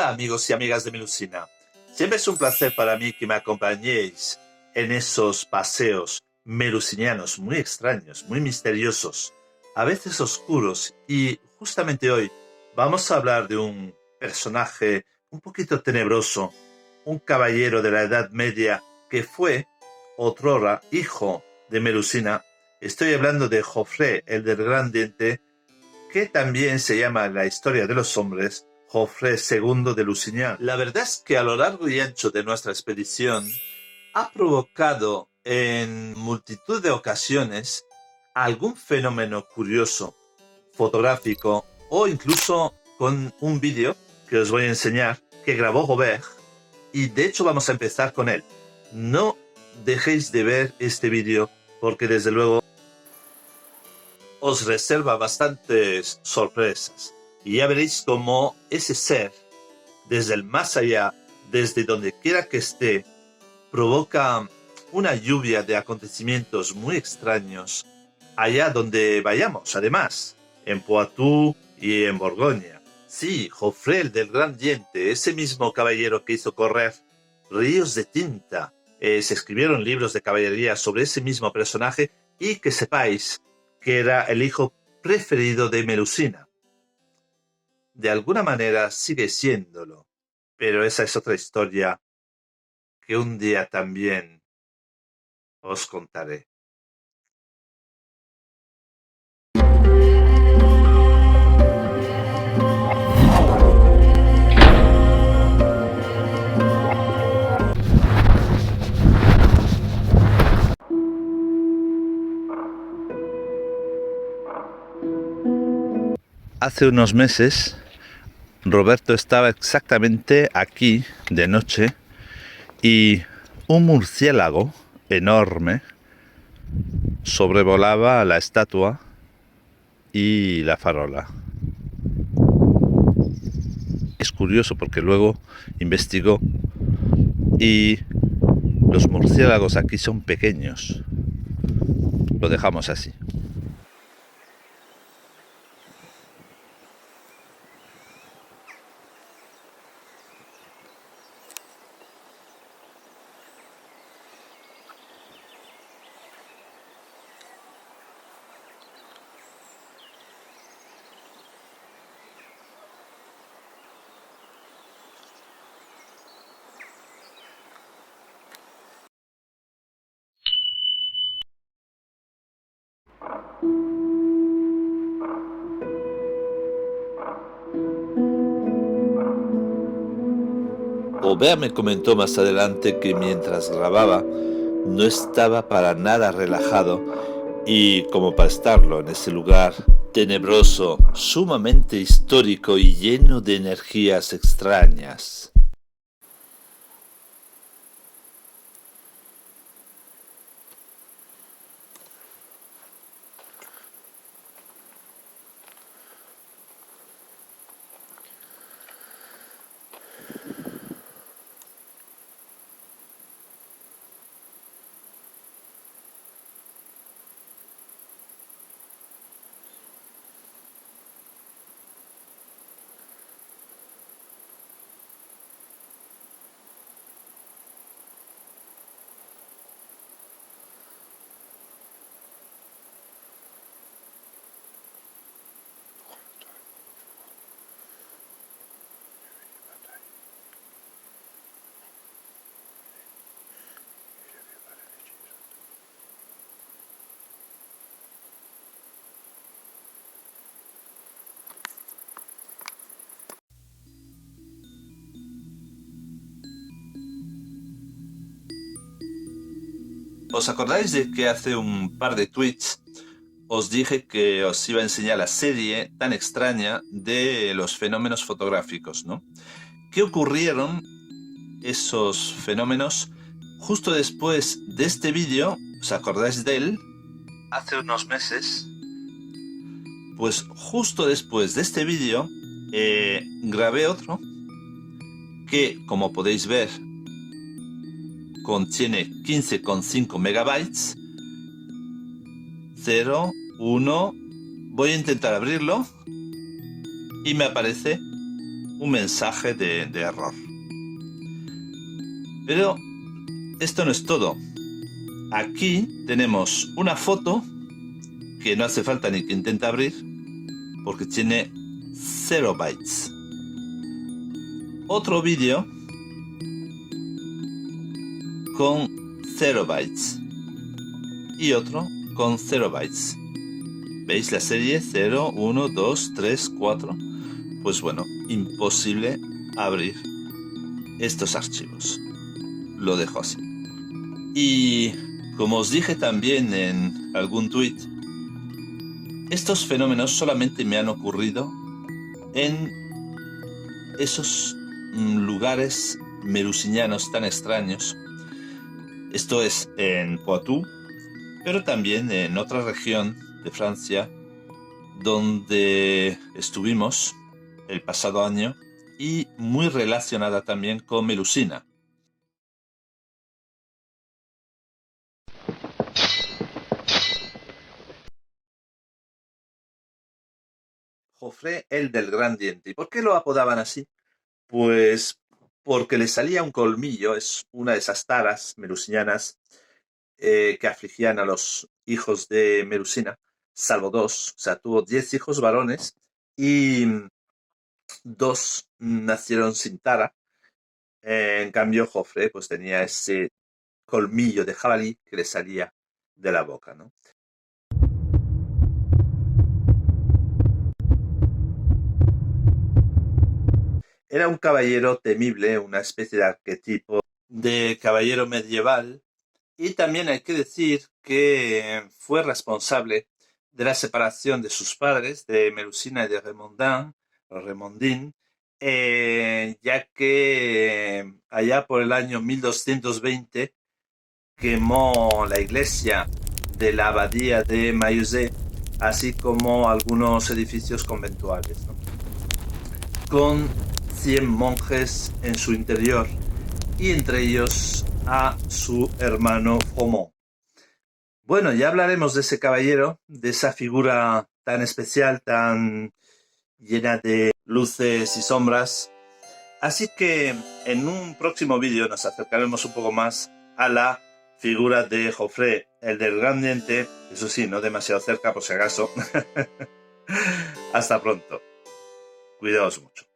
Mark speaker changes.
Speaker 1: Hola amigos y amigas de Melusina. Siempre es un placer para mí que me acompañéis en esos paseos melusinianos muy extraños, muy misteriosos, a veces oscuros, y justamente hoy vamos a hablar de un personaje un poquito tenebroso, un caballero de la Edad Media que fue otrora hijo de Melusina. Estoy hablando de Joffre, el del Gran Diente, que también se llama en la historia de los hombres Joffre II de Lusignan. La verdad es que a lo largo y ancho de nuestra expedición ha provocado en multitud de ocasiones algún fenómeno curioso, fotográfico o incluso con un vídeo que os voy a enseñar que grabó Robert, y de hecho vamos a empezar con él. No dejéis de ver este vídeo porque desde luego os reserva bastantes sorpresas y ya veréis cómo ese ser, desde el más allá, desde donde quiera que esté, provoca una lluvia de acontecimientos muy extraños allá donde vayamos, además, en Poitou y en Borgoña. Sí, Joffre el del Gran Diente, ese mismo caballero que hizo correr ríos de tinta. Se escribieron libros de caballería sobre ese mismo personaje, y que sepáis que era el hijo preferido de Melusina. De alguna manera sigue siéndolo, pero esa es otra historia que un día también os contaré. Hace unos meses, Roberto estaba exactamente aquí de noche y un murciélago enorme sobrevolaba la estatua y la farola. Es curioso porque luego investigó y los murciélagos aquí son pequeños. Lo dejamos así. Obea me comentó más adelante que mientras grababa no estaba para nada relajado, y como para estarlo en ese lugar tenebroso, sumamente histórico y lleno de energías extrañas. ¿Os acordáis de que hace un par de tweets os dije que os iba a enseñar la serie tan extraña de los fenómenos fotográficos, ¿no? ¿Qué ocurrieron esos fenómenos justo después de este vídeo? ¿Os acordáis de él? Hace unos meses. Pues justo después de este vídeo grabé otro que, como podéis ver, contiene 15,5 megabytes. 0, 1. Voy a intentar abrirlo y me aparece un mensaje de error. Pero esto no es todo. Aquí tenemos una foto que no hace falta ni que intente abrir porque tiene 0 bytes. Otro vídeo con 0 bytes y otro con 0 bytes. ¿Veis la serie 0, 1, 2, 3, 4? Pues bueno, imposible abrir estos archivos. Lo dejo así. Y como os dije también en algún tweet, estos fenómenos solamente me han ocurrido en esos lugares melusinianos tan extraños. Esto es en Poitou, pero también en otra región de Francia donde estuvimos el pasado año y muy relacionada también con Melusina. Joffre el del gran diente. ¿Y por qué lo apodaban así? Pues porque le salía un colmillo, es una de esas taras melusinianas que afligían a los hijos de Melusina, salvo dos, o sea, tuvo 10 hijos varones y dos nacieron sin tara. En cambio, Joffre pues tenía ese colmillo de jabalí que le salía de la boca, ¿no? Era un caballero temible, una especie de arquetipo de caballero medieval, y también hay que decir que fue responsable de la separación de sus padres, de Melusina y de Remondin, ya que allá por el año 1220 quemó la iglesia de la abadía de Maillezais, así como algunos edificios conventuales, ¿no? Con 100 monjes en su interior, y entre ellos a su hermano Fromont. Bueno, ya hablaremos de ese caballero, de esa figura tan especial, tan llena de luces y sombras. Así que en un próximo vídeo nos acercaremos un poco más a la figura de Joffre, el del gran diente, eso sí, no demasiado cerca por si acaso. Hasta pronto. Cuidaos mucho.